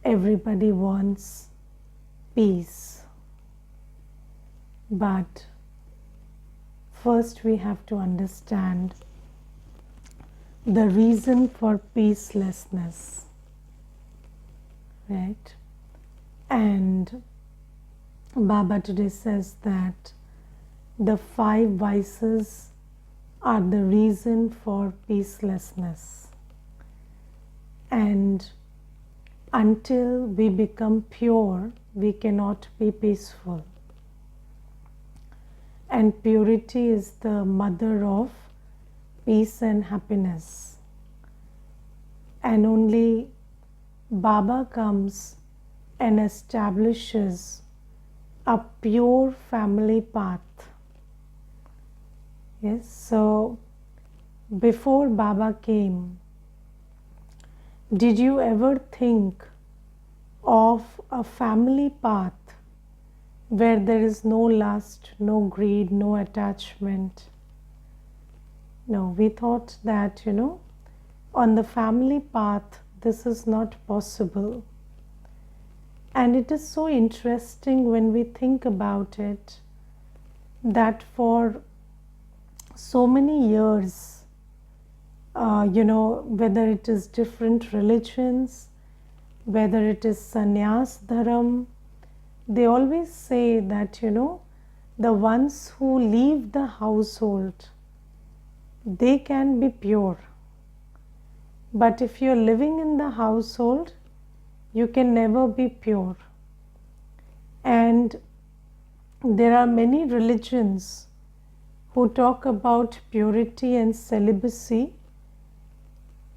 everybody wants peace. But first we have to understand the reason for peacelessness, right? And Baba today says that the 5 vices are the reason for peacelessness. And until we become pure, we cannot be peaceful. And purity is the mother of peace and happiness. And only Baba comes and establishes a pure family path. Yes, so before Baba came, did you ever think of a family path where there is no lust, no greed, no attachment? No, we thought that, on the family path, this is not possible. And it is so interesting when we think about it, that for so many years, whether it is different religions, whether it is sannyas dharam, they always say that, the ones who leave the household, they can be pure. But if you're living in the household, you can never be pure. And there are many religions who talk about purity and celibacy,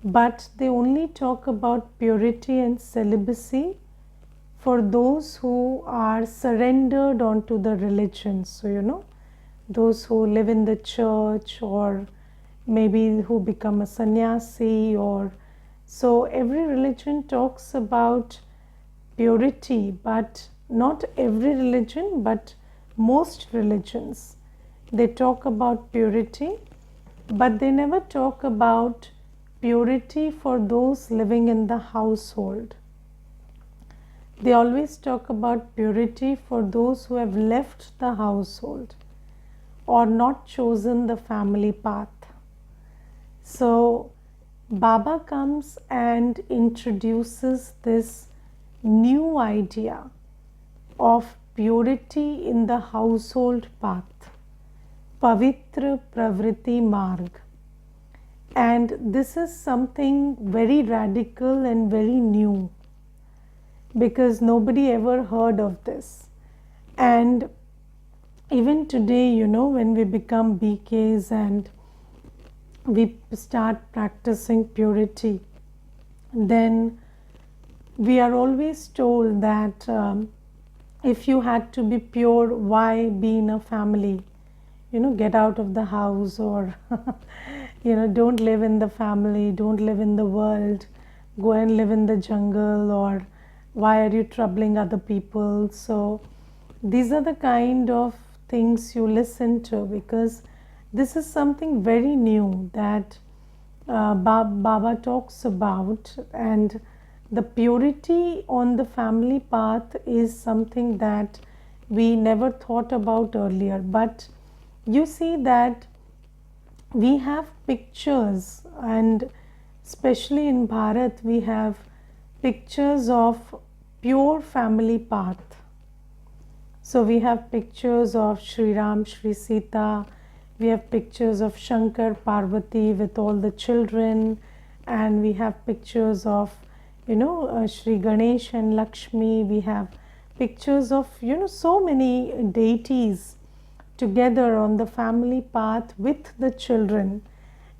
but they only talk about purity and celibacy for those who are surrendered onto the religion. So, those who live in the church, or maybe who become a sannyasi, or so every religion talks about purity, but not every religion, but most religions. They talk about purity, but they never talk about purity for those living in the household. They always talk about purity for those who have left the household or not chosen the family path. So Baba comes and introduces this new idea of purity in the household path, Pavitra Pravriti Marg. And this is something very radical and very new, because nobody ever heard of this. And even today, when we become BKs and we start practicing purity, then we are always told that if you had to be pure, why be in a family? Get out of the house, or don't live in the family, don't live in the world, go and live in the jungle, or why are you troubling other people? So these are the kind of things you listen to, because this is something very new that Baba talks about. And the purity on the family path is something that we never thought about earlier. But you see that we have pictures, and especially in Bharat, we have pictures of pure family path. So we have pictures of Sri Ram, Sri Sita, we have pictures of Shankar, Parvati with all the children, and we have pictures of, Sri Ganesh and Lakshmi. We have pictures of, so many deities together on the family path with the children.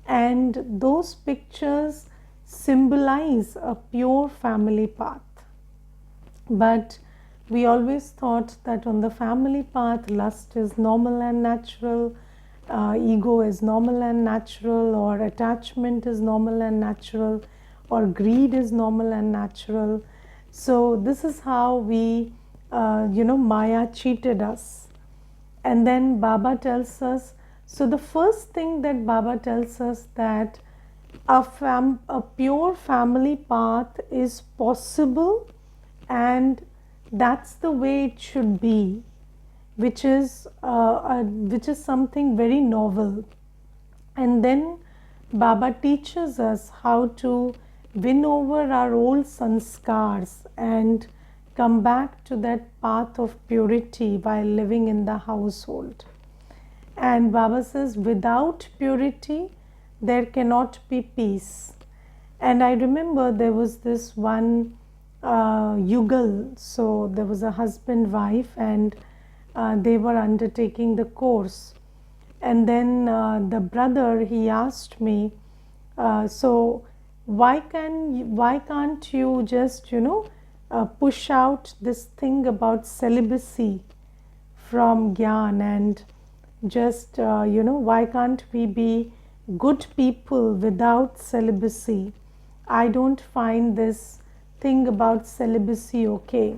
And those pictures symbolize a pure family path. But we always thought that on the family path, lust is normal and natural, ego is normal and natural, or attachment is normal and natural, or greed is normal and natural. So this is how we, Maya cheated us. And then Baba tells us, so the first thing that Baba tells us, that a pure family path is possible and that's the way it should be, which is something very novel. And then Baba teaches us how to win over our old sanskars and come back to that path of purity while living in the household. And Baba says, without purity, there cannot be peace. And I remember there was this one yugal. So there was a husband, wife, and they were undertaking the course. And then the brother, he asked me, so why can't you just, push out this thing about celibacy from Gyan, and just, why can't we be good people without celibacy? I don't find this thing about celibacy okay.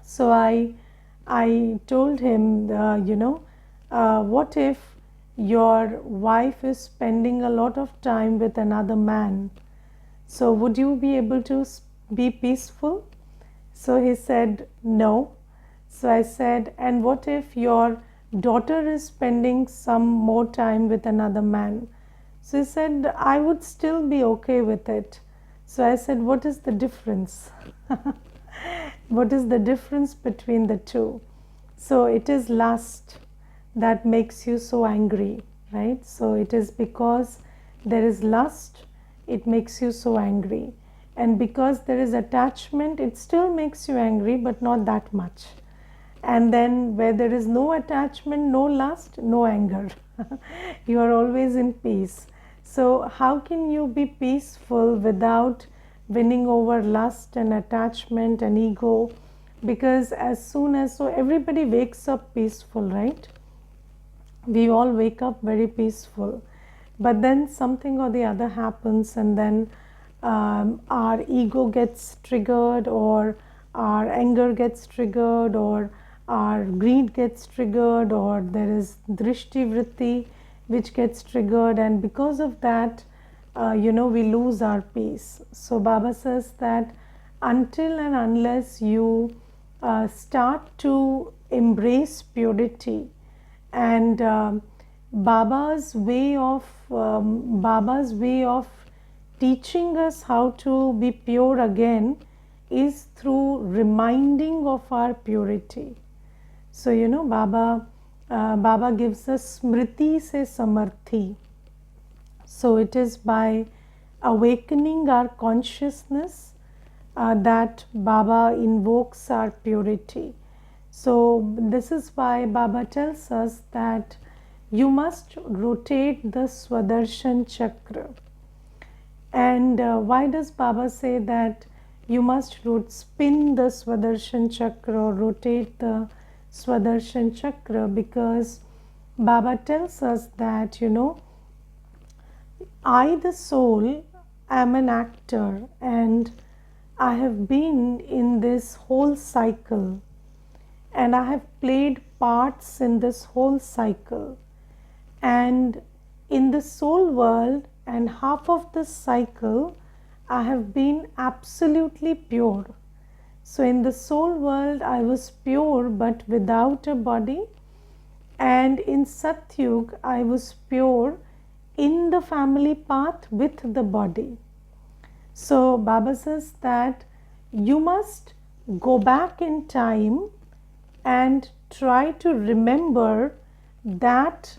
So I told him, what if your wife is spending a lot of time with another man? So would you be able to be peaceful? So he said, no. So I said, and what if your daughter is spending some more time with another man? So he said, I would still be okay with it. So I said, what is the difference? What is the difference between the two? So it is lust that makes you so angry, right? So it is because there is lust, it makes you so angry. And because there is attachment, it still makes you angry, but not that much. And then where there is no attachment, no lust, no anger, you are always in peace. So how can you be peaceful without winning over lust and attachment and ego? Because as soon as, so everybody wakes up peaceful, right? We all wake up very peaceful, but then something or the other happens, and then our ego gets triggered, or our anger gets triggered, or our greed gets triggered, or there is drishti vritti which gets triggered, and because of that, we lose our peace. So Baba says that until and unless you start to embrace purity, and Baba's way of teaching us how to be pure again is through reminding of our purity. So Baba gives us smriti se samarthi. So it is by awakening our consciousness that Baba invokes our purity. So this is why Baba tells us that you must rotate the Swadarshan Chakra. And why does Baba say that you must spin the Swadarshan Chakra or rotate the Swadarshan Chakra? Because Baba tells us that, I, the soul, am an actor, and I have been in this whole cycle, and I have played parts in this whole cycle. And in the soul world and half of this cycle, I have been absolutely pure. So in the soul world, I was pure but without a body. And in Satyug, I was pure in the family path with the body. So Baba says that you must go back in time and try to remember that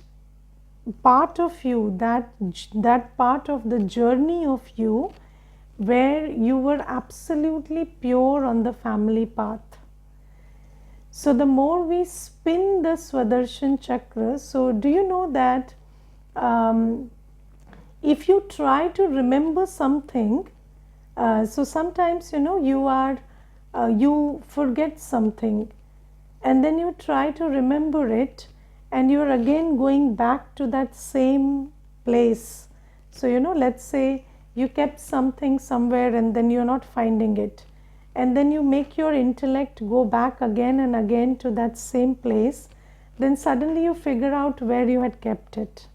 part of you, that part of the journey of you where you were absolutely pure on the family path. So the more we spin the Swadarshan Chakra, so do you know that if you try to remember something, so sometimes you forget something, and then you try to remember it, and you're again going back to that same place. So let's say you kept something somewhere and then you're not finding it, and then you make your intellect go back again and again to that same place, then suddenly you figure out where you had kept it,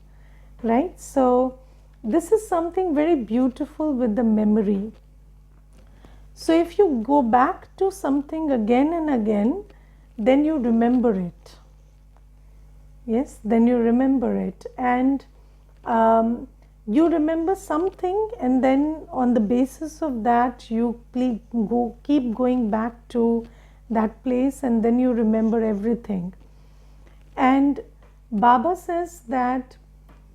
right? So this is something very beautiful with the memory. So if you go back to something again and again, then you remember it. Yes, then you remember it, and you remember something, and then on the basis of that you keep going back to that place, and then you remember everything. And Baba says that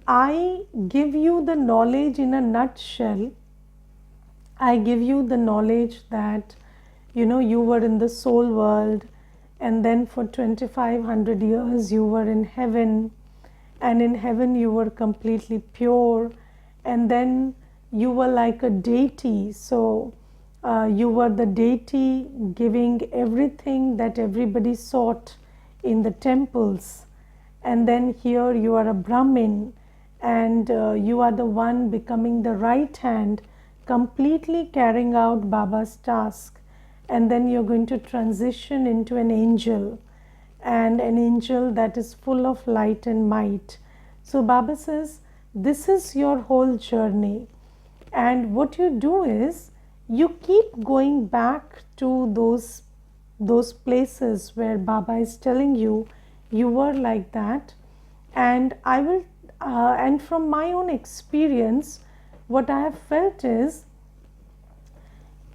I give you the knowledge in a nutshell. I give you the knowledge that you were in the soul world, and then for 2500 years you were in heaven, and in heaven you were completely pure, and then you were like a deity. So you were the deity giving everything that everybody sought in the temples, and then here you are a Brahmin, and you are the one becoming the right hand, completely carrying out Baba's task, and then you're going to transition into an angel, and an angel that is full of light and might. So Baba says this is your whole journey, and what you do is you keep going back to those places where Baba is telling you you were like that. And I will and from my own experience, what I have felt is,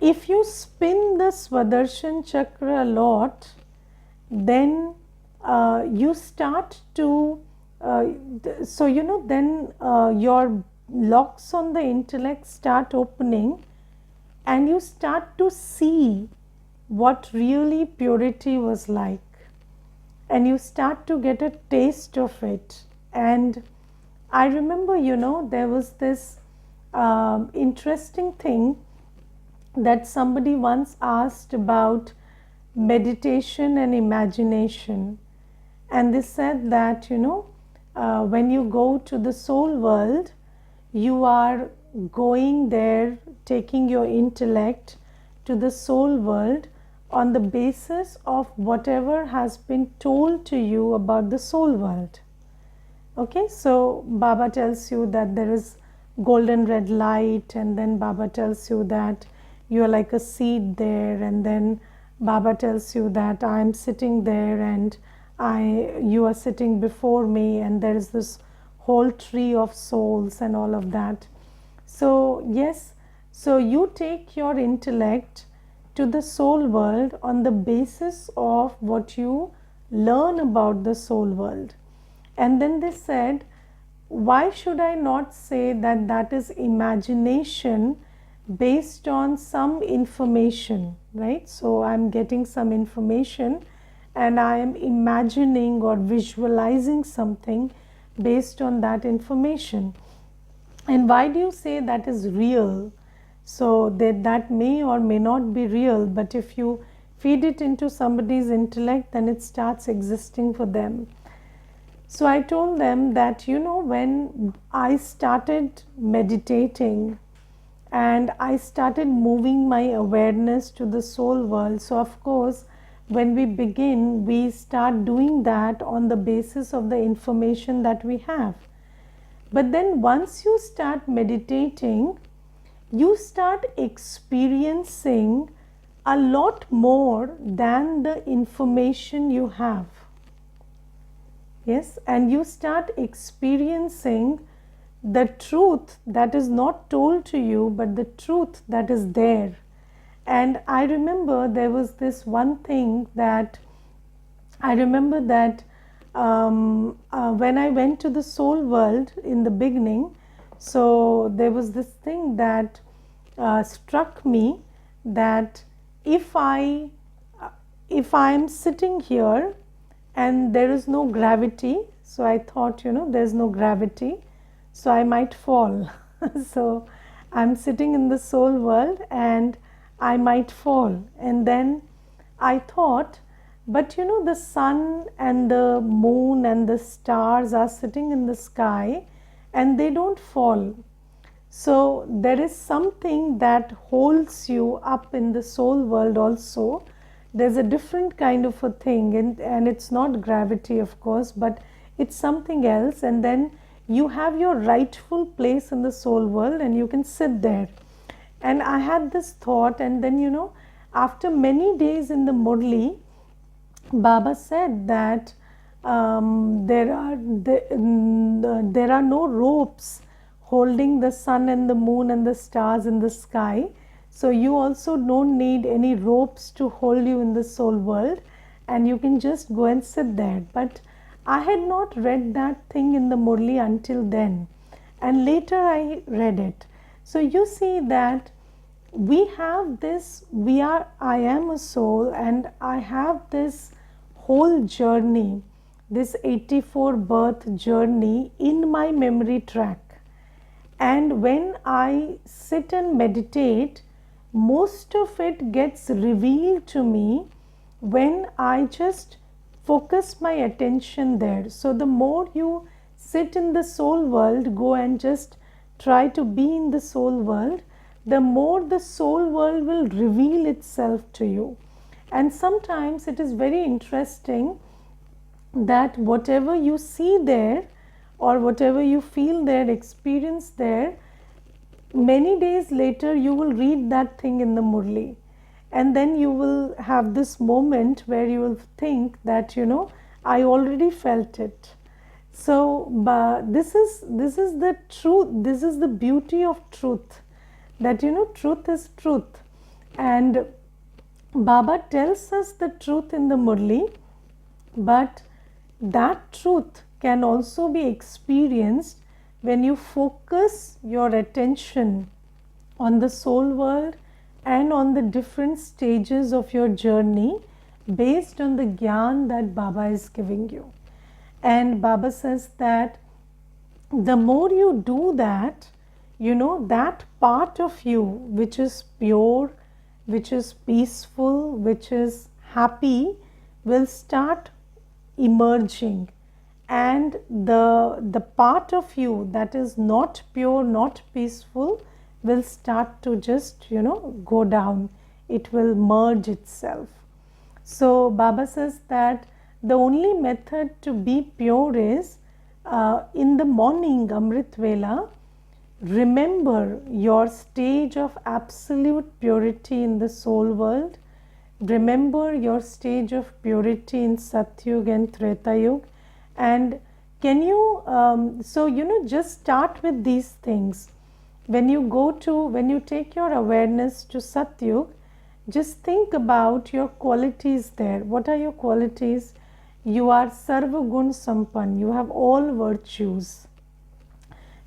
if you spin the Swadarshan Chakra a lot, then you start to then your locks on the intellect start opening, and you start to see what really purity was like, and you start to get a taste of it. And I remember there was this interesting thing that somebody once asked about meditation and imagination, and they said that when you go to the soul world, you are going there, taking your intellect to the soul world on the basis of whatever has been told to you about the soul world. Okay, so Baba tells you that there is golden red light, and then Baba tells you that you are like a seed there, and then Baba tells you that I am sitting there and you are sitting before me, and there is this whole tree of souls and all of that. So yes, so you take your intellect to the soul world on the basis of what you learn about the soul world. And then they said, why should I not say that that is imagination based on some information, right? So I'm getting some information and I am imagining or visualizing something based on that information. And why do you say that is real? So that may or may not be real, but if you feed it into somebody's intellect, then it starts existing for them. So I told them that when I started meditating and I started moving my awareness to the soul world, so of course when we begin, we start doing that on the basis of the information that we have. But then once you start meditating, you start experiencing a lot more than the information you have. Yes, and you start experiencing the truth that is not told to you, but the truth that is there. And I remember there was this one thing that I remember that when I went to the soul world in the beginning, so there was this thing that struck me, that if I am sitting here and there is no gravity, so I thought there's no gravity, so I might fall. So I'm sitting in the soul world and I might fall. And then I thought, but the sun and the moon and the stars are sitting in the sky and they don't fall. So there is something that holds you up in the soul world also. There's a different kind of a thing, and it's not gravity, of course, but it's something else. And then you have your rightful place in the soul world and you can sit there. And I had this thought, and then after many days in the Murli, Baba said that there are no ropes holding the sun and the moon and the stars in the sky. So you also don't need any ropes to hold you in the soul world, and you can just go and sit there. But I had not read that thing in the Murli until then, and later I read it. So you see that we have this, I am a soul, and I have this whole journey, this 84 birth journey in my memory track. And when I sit and meditate, most of it gets revealed to me when I just focus my attention there. So the more you sit in the soul world, go and just try to be in the soul world, the more the soul world will reveal itself to you. And sometimes it is very interesting that whatever you see there or whatever you feel there, experience there, many days later you will read that thing in the Murli, and then you will have this moment where you will think that I already felt it. So this is the truth, this is the beauty of truth, that truth is truth. And Baba tells us the truth in the Murli, but that truth can also be experienced when you focus your attention on the soul world and on the different stages of your journey based on the gyan that Baba is giving you. And Baba says that the more you do that, that part of you which is pure, which is peaceful, which is happy, will start emerging, and the part of you that is not pure, not peaceful, will start to just go down. It will merge itself. So Baba says that the only method to be pure is in the morning Amrit Vela, remember your stage of absolute purity in the soul world. Remember your stage of purity in Satyug and Treta Yuga. And can you, just start with these things. When you take your awareness to Satyug, just think about your qualities there. What are your qualities? You are Sarva Gun Sampan. You have all virtues.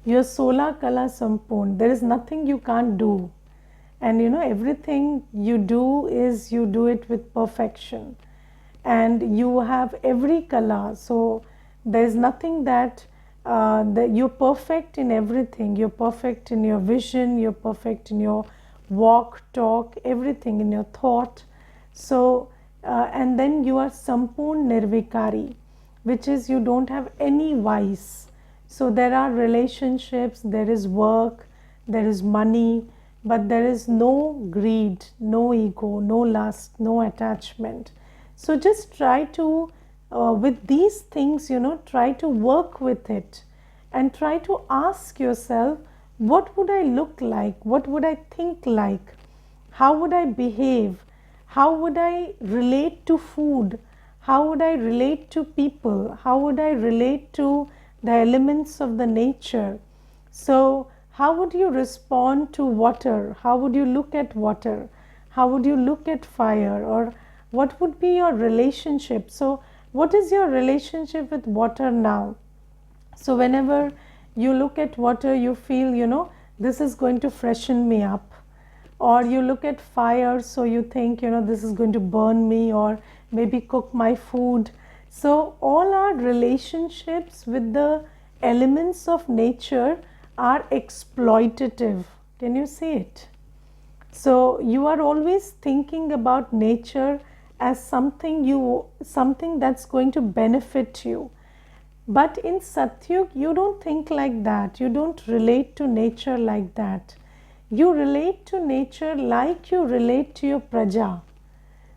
You are Sola Kala Sampurn. There is nothing you can't do. And everything you do it with perfection. And you have every kala. So there is nothing that you're perfect in everything. You're perfect in your vision. You're perfect in your walk, talk, everything, in your thought. So and then you are Sampurn Nirvikari, which is you don't have any vice. So there are relationships, there is work, there is money, but there is no greed, no ego, no lust, no attachment. So just try to, with these things, try to work with it and try to ask yourself, what would I look like? What would I think like? How would I behave? How would I relate to food? How would I relate to people? How would I relate to the elements of the nature? So how would you respond to water? How would you look at water? How would you look at fire? Or what would be your relationship? So what is your relationship with water now? So whenever you look at water, you feel, this is going to freshen me up. Or you look at fire, so you think, this is going to burn me or maybe cook my food. So all our relationships with the elements of nature are exploitative. Can you see it? So you are always thinking about nature as something that's going to benefit you. But in Satyug, you don't think like that. You don't relate to nature like that. You relate to nature like you relate to your praja.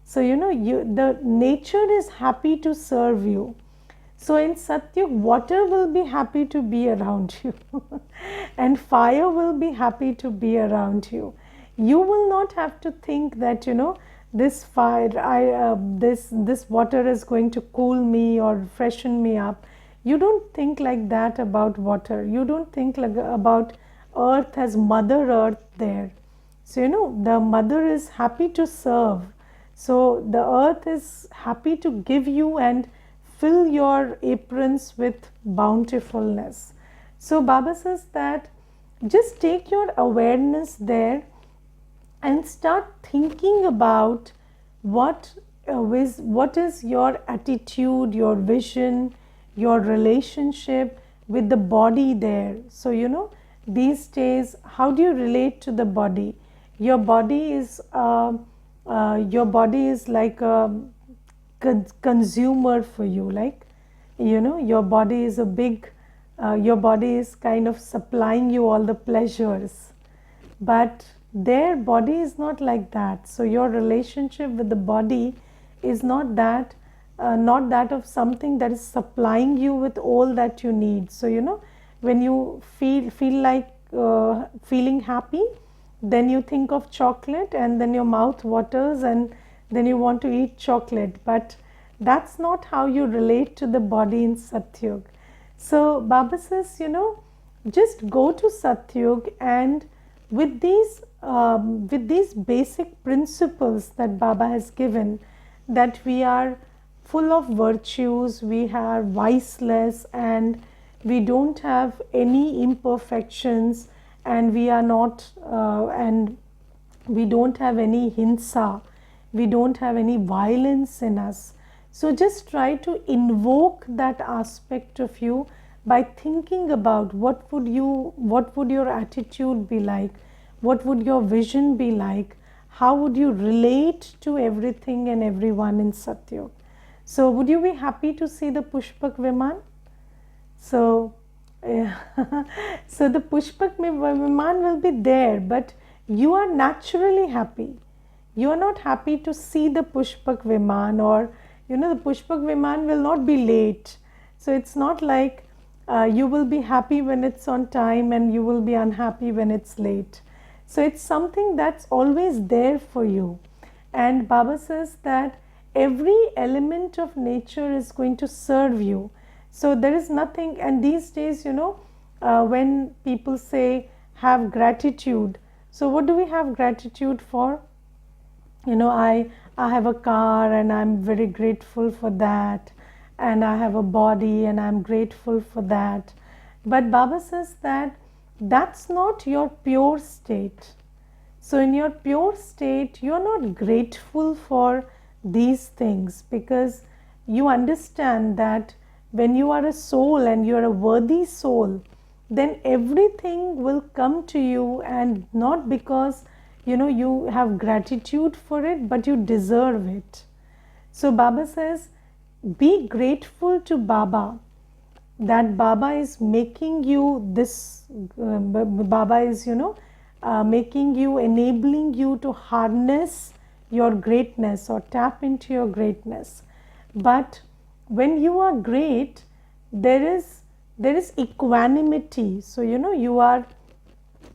So the nature is happy to serve you. So in Satyug, water will be happy to be around you and fire will be happy to be around you. You will not have to think that, this fire, this water is going to cool me or freshen me up. You don't think like that about water. You don't think like about earth as Mother Earth there. So, the mother is happy to serve. So, the earth is happy to give you and fill your aprons with bountifulness. So, Baba says that just take your awareness there and start thinking about what is your attitude, your vision, your relationship with the body there. So, these days, how do you relate to the body? Your body is like a consumer for you. Like, your body is a big. Your body is kind of supplying you all the pleasures, but their body is not like that. So your relationship with the body is not that of something that is supplying you with all that you need. So when you feel like feeling happy, then you think of chocolate and then your mouth waters and then you want to eat chocolate. But that's not how you relate to the body in Satyug. So Baba says, just go to Satyug, and with these basic principles that Baba has given, that we are full of virtues, we are viceless, and we don't have any imperfections, and we are not and we don't have any hinsa, we don't have any violence in us. So just try to invoke that aspect of you by thinking about what would your attitude be like, what would your vision be like, how would you relate to everything and everyone in Satyug. So would you be happy to see the Pushpak Viman? So so the Pushpak Viman will be there, but you are naturally happy. You are not happy to see the Pushpak Viman, or the Pushpak Viman will not be late. So it's not like you will be happy when it's on time and you will be unhappy when it's late. So it's something that's always there for you. And Baba says that every element of nature is going to serve you. So there is nothing, and these days, when people say have gratitude, so what do we have gratitude for? I have a car and I'm very grateful for that, and I have a body and I'm grateful for that. But Baba says that that's not your pure state. So in your pure state, you're not grateful for these things, because you understand that when you are a soul and you're a worthy soul, then everything will come to you, and not because you have gratitude for it, but you deserve it. So Baba says, be grateful to Baba, that Baba is making you this, Baba is making you, enabling you to harness your greatness or tap into your greatness. But when you are great, there is equanimity. So you are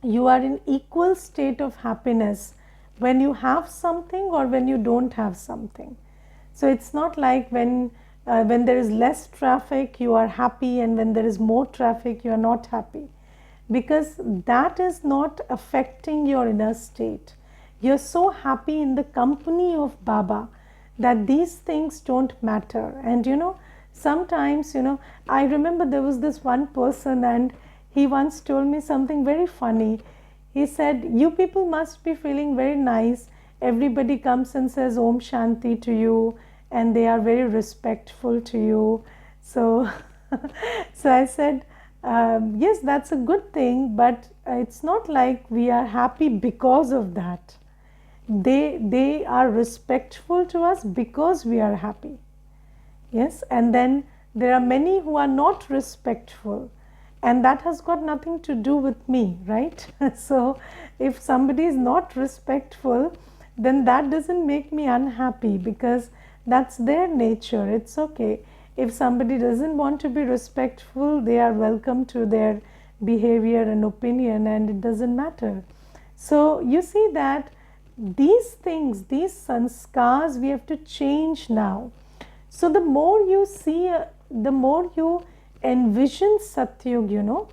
in equal state of happiness when you have something or when you don't have something. So it's not like when there is less traffic you are happy, and when there is more traffic you are not happy, because that is not affecting your inner state. You're so happy in the company of Baba that these things don't matter. And sometimes I remember there was this one person, and he once told me something very funny. He said, you people must be feeling very nice. Everybody comes and says Om Shanti to you, and they are very respectful to you. So, so I said, yes, that's a good thing, but it's not like we are happy because of that. They are respectful to us because we are happy. Yes, and then there are many who are not respectful, and that has got nothing to do with me, right? So if somebody is not respectful, then that doesn't make me unhappy, because that's their nature. It's okay. If somebody doesn't want to be respectful, they are welcome to their behavior and opinion, and it doesn't matter. So you see that these things, these sanskars, we have to change now. So the more you see, the more you envision Satyug,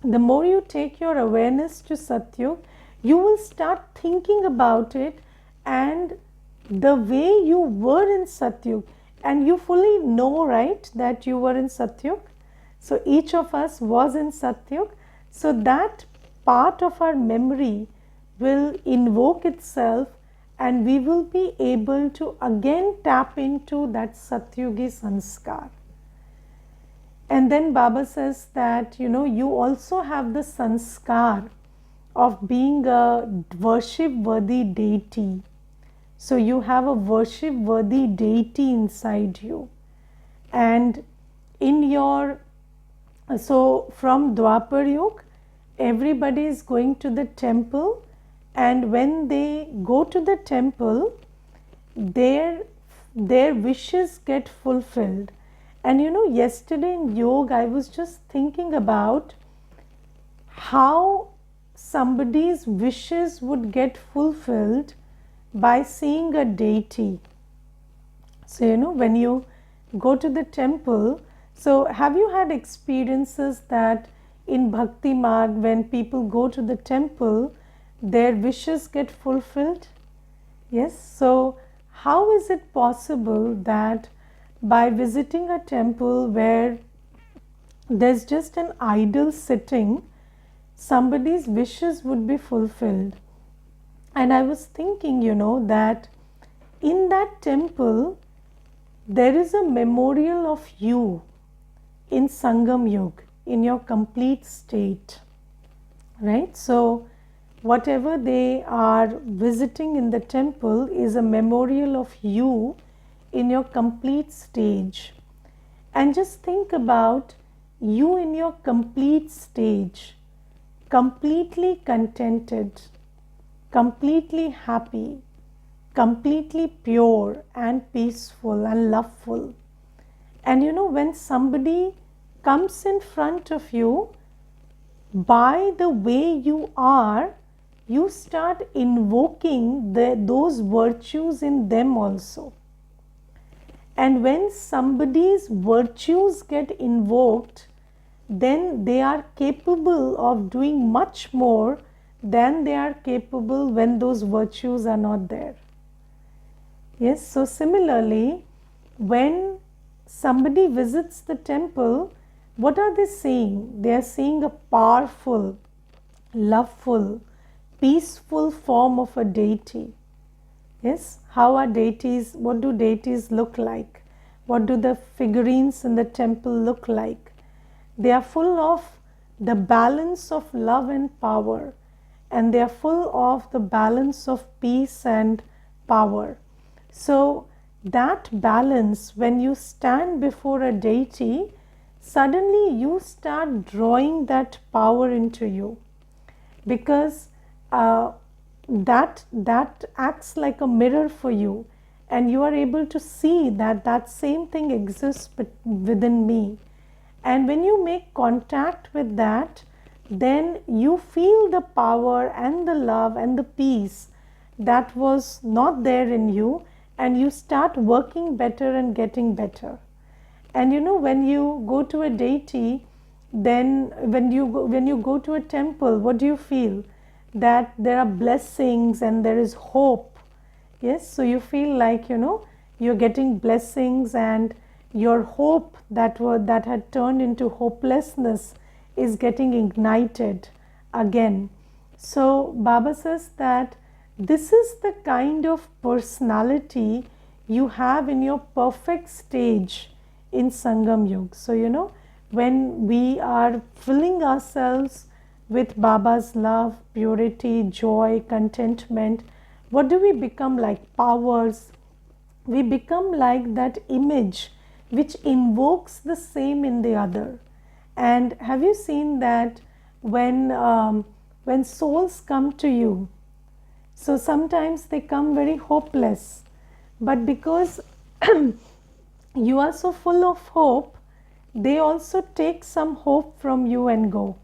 the more you take your awareness to Satyug, you will start thinking about it and the way you were in Satyug. And you fully know, right, that you were in Satyug. So each of us was in Satyug. So that part of our memory will invoke itself and we will be able to again tap into that Satyugi sanskar. And then Baba says that, you also have the sanskar of being a worship-worthy deity. So you have a worship-worthy deity inside you. And so from Dwapar Yuga, everybody is going to the temple, and when they go to the temple, their wishes get fulfilled. And yesterday in yoga, I was just thinking about how somebody's wishes would get fulfilled by seeing a deity. So, when you go to the temple, so have you had experiences that in Bhakti Marg, when people go to the temple, their wishes get fulfilled? Yes. So, how is it possible that by visiting a temple where there's just an idol sitting, somebody's wishes would be fulfilled? And I was thinking, that in that temple, there is a memorial of you in Sangam Yuga, in your complete state, right? So, whatever they are visiting in the temple is a memorial of you in your complete stage. And just think about you in your complete stage, completely contented, completely happy, completely pure and peaceful and loveful. And when somebody comes in front of you, by the way you are, you start invoking those virtues in them also. And when somebody's virtues get invoked, then they are capable of doing much more than they are capable when those virtues are not there. Yes, so similarly, when somebody visits the temple, what are they seeing? They are seeing a powerful, loveful, peaceful form of a deity. Yes, how are deities, what do deities look like? What do the figurines in the temple look like? They are full of the balance of love and power, and they are full of the balance of peace and power. So that balance, when you stand before a deity, suddenly you start drawing that power into you, because that acts like a mirror for you, and you are able to see that same thing exists within me. And when you make contact with that, then you feel the power and the love and the peace that was not there in you, and you start working better and getting better. And when you go to a deity, then when you go to a temple, what do you feel? That there are blessings and there is hope. Yes, so you feel like you're getting blessings, and your hope that had turned into hopelessness is getting ignited again. So Baba says that this is the kind of personality you have in your perfect stage in Sangam Yuga. So when we are filling ourselves with Baba's love, purity, joy, contentment, what do we become like? Powers. We become like that image which invokes the same in the other. And have you seen that when souls come to you, so sometimes they come very hopeless, but because you are so full of hope, they also take some hope from you and go,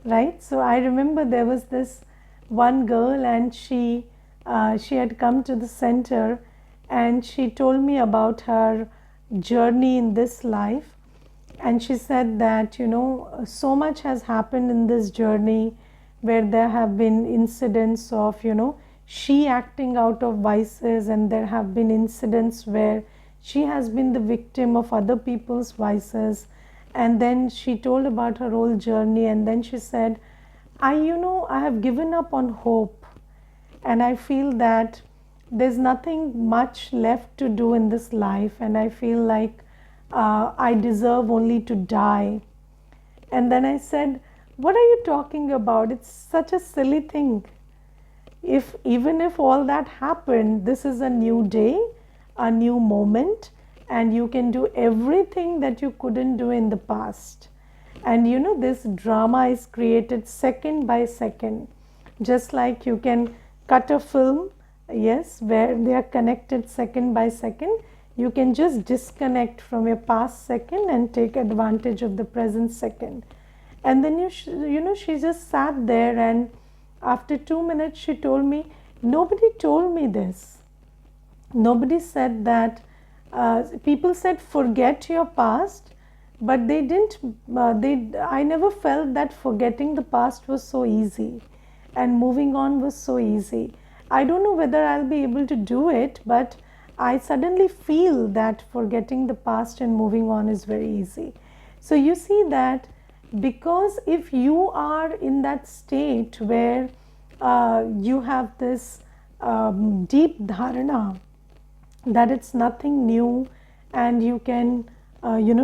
right? So I remember there was this one girl, and she had come to the center, and she told me about her journey in this life. And she said that, so much has happened in this journey, where there have been incidents of, she acting out of vices, and there have been incidents where she has been the victim of other people's vices. And then she told about her whole journey, and then she said, I have given up on hope, and I feel that there's nothing much left to do in this life, and I feel like I deserve only to die. And then I said, what are you talking about? It's such a silly thing. Even if all that happened, this is a new day, a new moment, and you can do everything that you couldn't do in the past. And this drama is created second by second, just like you can cut a film, yes, where they are connected second by second. You can just disconnect from your past second and take advantage of the present second. And then she just sat there, and after 2 minutes she told me, nobody told me this. Nobody said that. People said forget your past, but they didn't. I never felt that forgetting the past was so easy, and moving on was so easy. I don't know whether I'll be able to do it, but I suddenly feel that forgetting the past and moving on is very easy. So you see that, because if you are in that state where you have this deep dharana that it's nothing new, and you can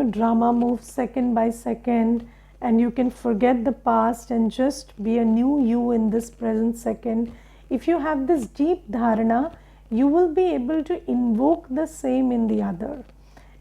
drama moves second by second, and you can forget the past and just be a new you in this present second. If you have this deep dharana, you will be able to invoke the same in the other.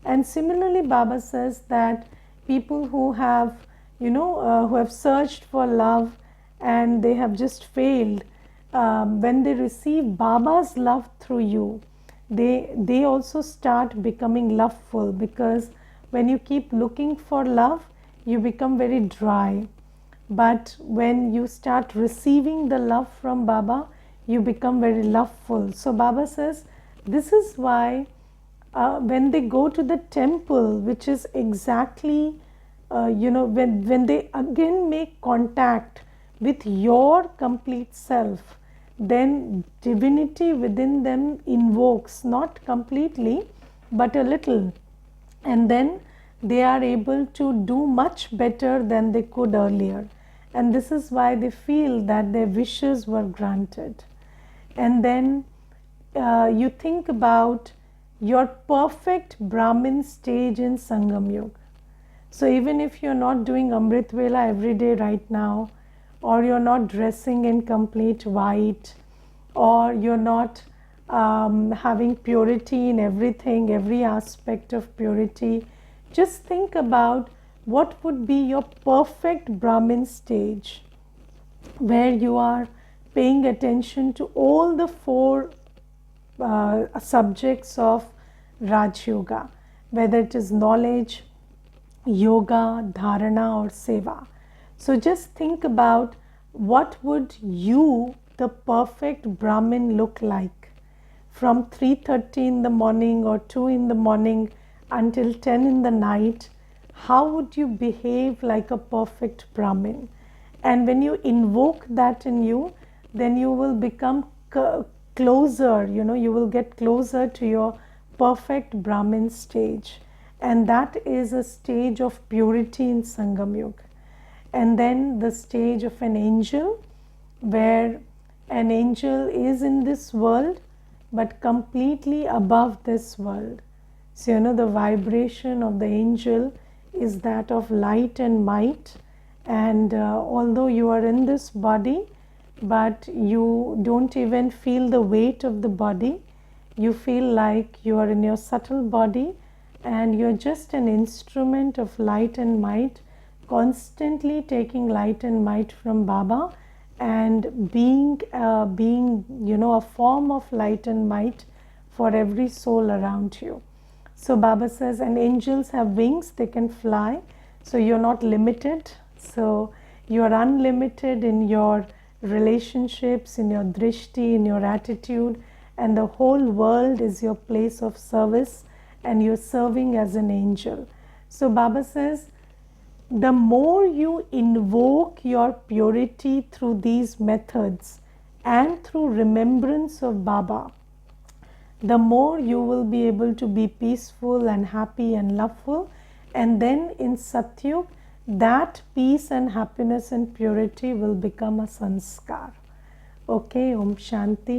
And similarly, Baba says that people who have who have searched for love and they have just failed, when they receive Baba's love through you, they also start becoming loveful, because when you keep looking for love, you become very dry. But when you start receiving the love from Baba, you become very loveful. So Baba says, this is why when they go to the temple, which is exactly when they again make contact with your complete self, then divinity within them invokes, not completely but a little, and then they are able to do much better than they could earlier. And this is why they feel that their wishes were granted. And then you think about your perfect Brahmin stage in Sangam Yoga. So even if you're not doing Amrit Vela every day right now, or you're not dressing in complete white, or you're not having purity in everything, every aspect of purity, just think about what would be your perfect Brahmin stage, where you are paying attention to all the four subjects of Raj Yoga, whether it is knowledge, yoga, dharana, or seva. So just think about what would you, the perfect Brahmin, look like from 3:30 in the morning or 2 in the morning until 10 in the night. How would you behave like a perfect Brahmin? And when you invoke that in you, then you will become closer, you will get closer to your perfect Brahmin stage. And that is a stage of purity in Sangam Yoga. And then the stage of an angel, where an angel is in this world but completely above this world. So the vibration of the angel is that of light and might, and although you are in this body, but you don't even feel the weight of the body. You feel like you are in your subtle body, and you're just an instrument of light and might, constantly taking light and might from Baba, and being a form of light and might for every soul around you. So Baba says, and angels have wings, they can fly, so you're not limited. So you are unlimited in your relationships, in your drishti, in your attitude, and the whole world is your place of service and you're serving as an angel. So Baba says, the more you invoke your purity through these methods and through remembrance of Baba, the more you will be able to be peaceful and happy and loveful. And then in Satyug, that peace and happiness and purity will become a sanskar. Okay, Om Shanti.